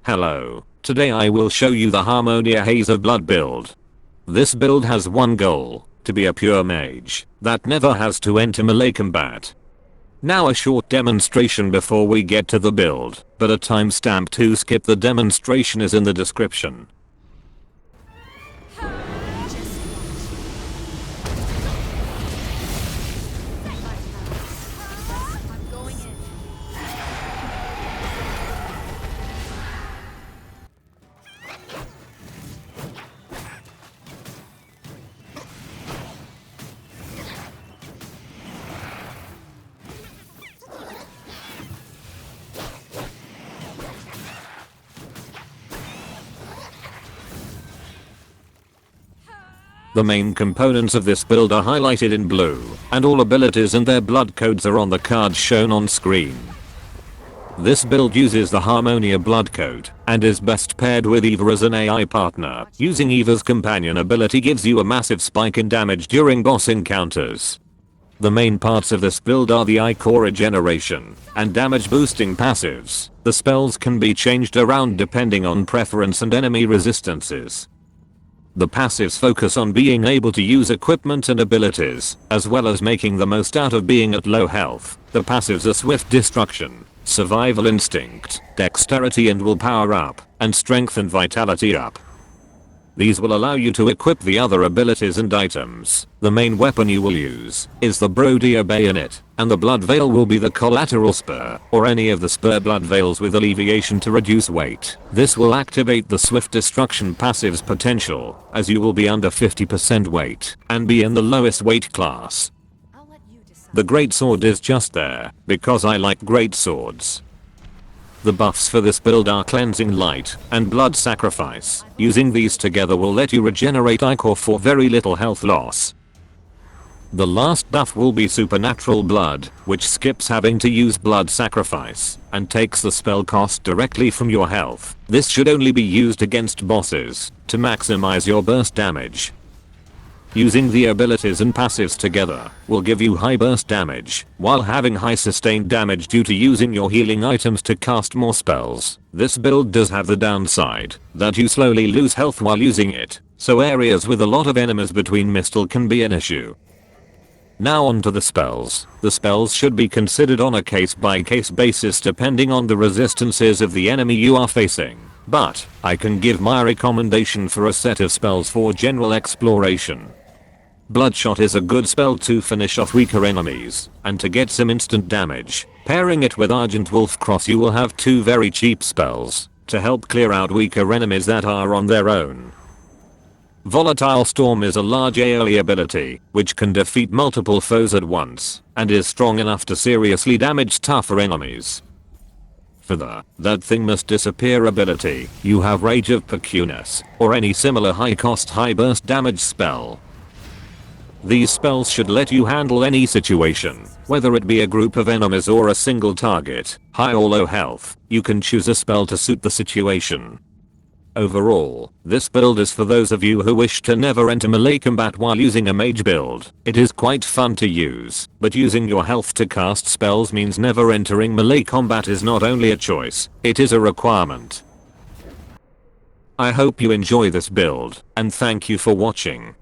Hello, today I will show you the Harmonia Haze of Blood build. This build has one goal, to be a pure mage that never has to enter melee combat. Now a short demonstration before we get to the build, but a timestamp to skip the demonstration is in the description. The main components of this build are highlighted in blue, and all abilities and their blood codes are on the cards shown on screen. This build uses the Harmonia Blood code, and is best paired with Ŷøđmër as an AI partner. Using Ŷøđmër's companion ability gives you a massive spike in damage during boss encounters. The main parts of this build are the core regeneration, and damage boosting passives. The spells can be changed around depending on preference and enemy resistances. The passives focus on being able to use equipment and abilities, as well as making the most out of being at low health. The passives are Swift Destruction, Survival Instinct, Dexterity and Willpower up, and Strength and Vitality up. These will allow you to equip the other abilities and items. The main weapon you will use is the Ｚ瑚đmër bayonet, and the blood veil will be the collateral spur, or any of the spur blood veils with alleviation to reduce weight. This will activate the Swift Destruction passive's potential, as you will be under 50% weight, and be in the lowest weight class. The great sword is just there, because I like great swords. The buffs for this build are Cleansing Light and Blood Sacrifice. Using these together will let you regenerate Ichor for very little health loss. The last buff will be Supernatural Blood, which skips having to use Blood Sacrifice, and takes the spell cost directly from your health. This should only be used against bosses, to maximize your burst damage. Using the abilities and passives together will give you high burst damage, while having high sustained damage due to using your healing items to cast more spells. This build does have the downside that you slowly lose health while using it, so areas with a lot of enemies between mistal can be an issue. Now on to the spells. The spells should be considered on a case-by-case basis depending on the resistances of the enemy you are facing, but I can give my recommendation for a set of spells for general exploration. Bloodshot is a good spell to finish off weaker enemies, and to get some instant damage. Pairing it with Argent Wolf Cross you will have two very cheap spells, to help clear out weaker enemies that are on their own. Volatile Storm is a large AoE ability, which can defeat multiple foes at once, and is strong enough to seriously damage tougher enemies. For the That Thing Must Disappear ability, you have Rage of Pecunus, or any similar high cost high burst damage spell. These spells should let you handle any situation, whether it be a group of enemies or a single target, high or low health. You can choose a spell to suit the situation. Overall, this build is for those of you who wish to never enter melee combat while using a mage build. It is quite fun to use, but using your health to cast spells means never entering melee combat is not only a choice, it is a requirement. I hope you enjoy this build, and thank you for watching.